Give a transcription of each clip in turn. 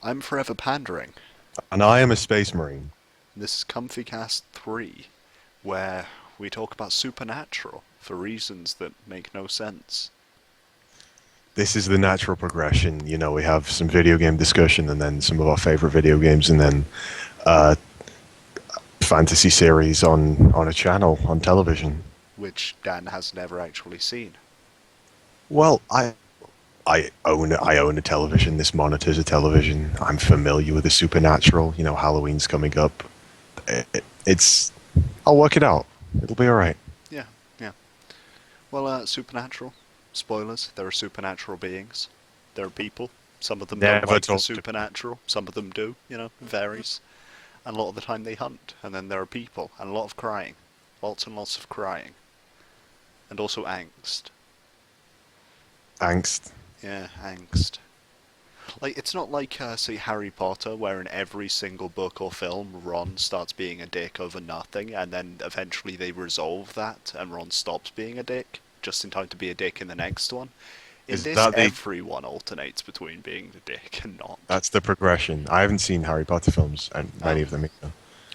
I'm forever pandering. And I am a space marine. This is ComfyCast 3, where we talk about supernatural for reasons that make no sense. This is the natural progression. We have some video game discussion and then some of our favorite video games and then uh, fantasy series on a channel on television. Which Dan has never actually seen. Well, I own a television. This monitor's a television. I'm familiar with the supernatural. Halloween's coming up. It's I'll work it out. It'll be all right. Yeah, yeah. Well, supernatural. Spoilers, there are supernatural beings. There are people. Some of them don't Never like the talk to supernatural. Some of them do, it varies. And a lot of the time they hunt. And then there are people. And a lot of crying. Lots and lots of crying. And also angst. angst. Yeah, angst. Like, it's not like, say, Harry Potter, where in every single book or film, Ron starts being a dick over nothing, and then eventually they resolve that, and Ron stops being a dick, just in time to be a dick in the next one. In Is this, that the everyone alternates between being the dick and not. That's the progression. I haven't seen Harry Potter films and Oh. many of them either.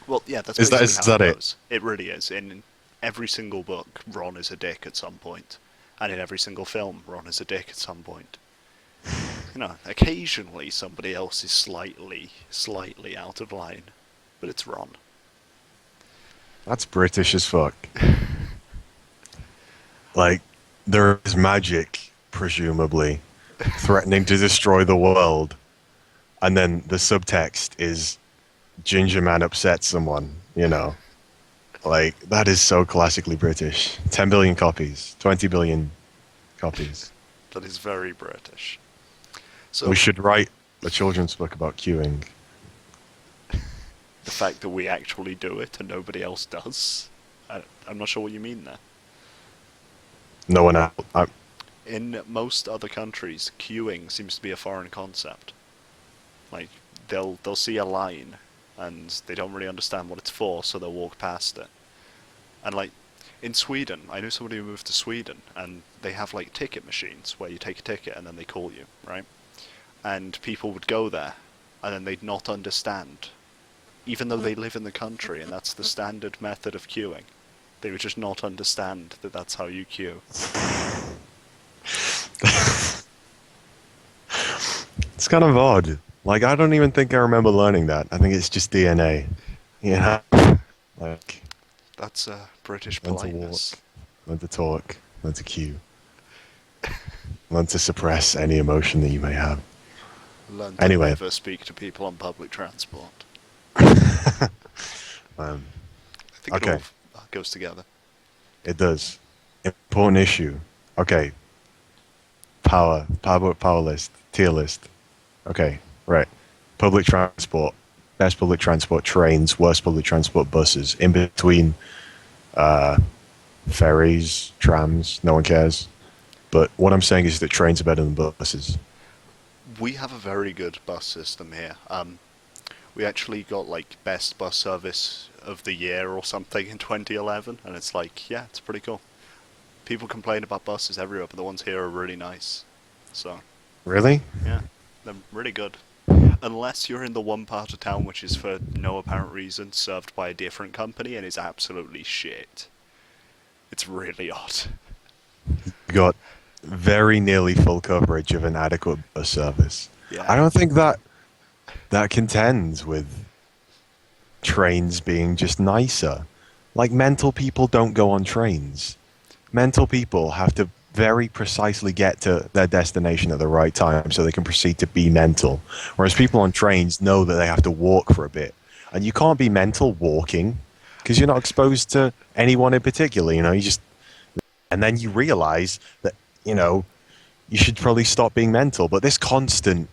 Well, yeah, that's Is that basically is how it that it? goes. It really is. In every single book, Ron is a dick at some point. And in every single film, Ron is a dick at some point. Occasionally somebody else is slightly out of line, but it's Ron. That's British as fuck. Like, there is magic, presumably, threatening to destroy the world, and then the subtext is Ginger Man upsets someone. Like, that is so classically British. 10 billion copies, 20 billion copies. That is very British. We So, should write a children's book about queuing. the fact that we actually do it and nobody else does, I'm not sure what you mean there. No one else. In most other countries, queuing seems to be a foreign concept. Like, they'll see a line, and they don't really understand what it's for, so they'll walk past it. And like, in Sweden, I knew somebody who moved to Sweden, and they have like ticket machines where you take a ticket and then they call you, right? And people would go there, and then they'd not understand, even though they live in the country and that's the standard method of queuing. They would just not understand that that's how you queue. It's kind of odd. Like, I don't even think I remember learning that. I think it's just DNA. You know? Like, That's British learn to walk, politeness. learn to talk, learn to cue, learn to suppress any emotion that you may have. Learn to Anyway, never speak to people on public transport. um, I think it okay, all goes together. it does. Important issue. Okay, power list, tier list. Okay, right. Public transport. Best public transport, trains. Worst public transport, buses. In between, uh, ferries, trams. No one cares. But what I'm saying is that trains are better than buses. We have a very good bus system here. We actually got like best bus service of the year or something in 2011, and it's like, yeah, it's pretty cool. People complain about buses everywhere, but the ones here are really nice. So, Really? yeah, they're really good. Unless you're in the one part of town which is for no apparent reason served by a different company and is absolutely shit. It's really odd. You got very nearly full coverage of an adequate bus service. Yeah. I don't think that contends with trains being just nicer. Like, mental people don't go on trains. Mental people have to very precisely get to their destination at the right time so they can proceed to be mental. Whereas people on trains know that they have to walk for a bit. And you can't be mental walking because you're not exposed to anyone in particular. You just, and then you realize that, you know, you should probably stop being mental. But this constant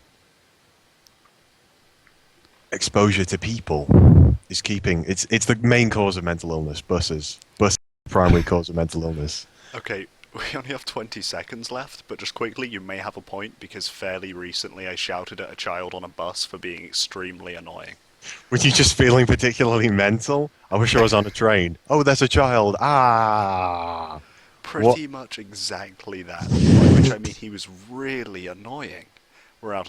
exposure to people is keeping, it's the main cause of mental illness. Buses, primary cause of mental illness. Okay, we only have 20 seconds left, but just quickly, you may have a point because fairly recently I shouted at a child on a bus for being extremely annoying. Were you just feeling particularly mental? I wish I was on a train. Oh, there's a child. Ah. What? Pretty much exactly that. By which I mean he was really annoying. We're out